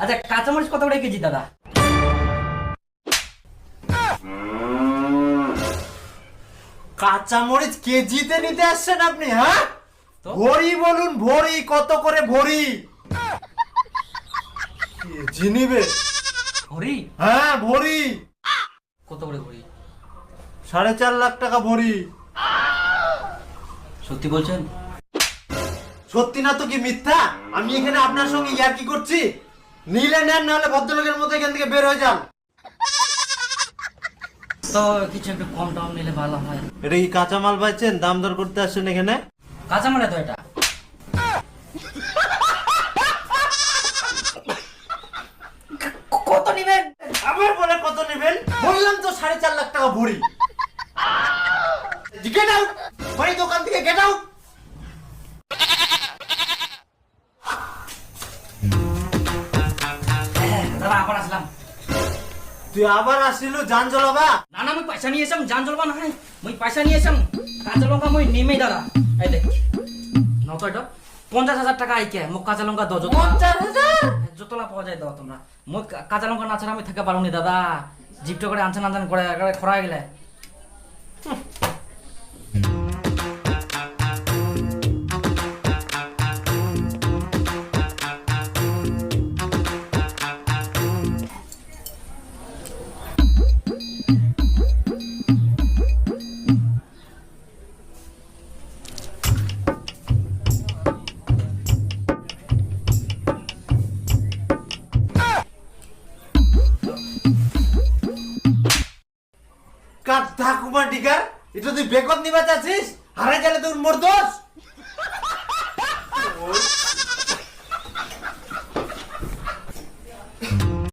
আচ্ছা কাঁচামরিচ কত করে কেজি দাদা? কাঁচামরিচ কেজিতে নিতে আসছেন আপনি? হ্যাঁ, ভরি বলুন, ভরি কত করে ভরি? কেজি নিবে? ভরি? হ্যাঁ ভরি। কত করে ভরি? 4.5 লাখ টাকা ভরি। সত্যি বলছেন? সত্যি না তো কি মিথ্যা? আমি এখানে আপনার সঙ্গে ইয়ার্কি করছি? নিলে নেন, নাহলে ভদ্রলোকের মতো এখান থেকে বের হয়ে যান। তো কিছু একটু কম টম নিলে ভালো হয়। এটা কি কাঁচামাল পাইছেন? দাম দর করতে আসছেন এখানে? কাঁচামালে তো এটা। কত নিবেন? আবার বলে কত নেবেন? বললাম তো 4.5 লাখ টাকা ভরি। গেট আউট, বাড়ি দোকান থেকে গেট আউট। দাদা আবার আসলাম। তুই আবার আসিল জান জ্বলাবা? না না, মুই পয়সা নিয়ে এসম, জান জ্বলবা না হয়। মুই পয়সা নিয়ে এসম, কাঁচা লঙ্কা মুই নেমেই দাদা। এই দেখ নত এটা 50,000 টাকা আইকে মোক কাঁচা লঙ্কা দাও। 50,000? যতলা পাওয়া যায় দাও তোমরা। মই কাঁচা লঙ্কা না ছাড়া আমি থাকতে পারুনি দাদা। জিপটা করে আনছান আনছান করে একেবারে খরা গেলে। কাঠা কুমার ডিগার, এটা তুই বেকত নিবা চাচ্ছিস? হারাই গেলে তোর মোর দোষ।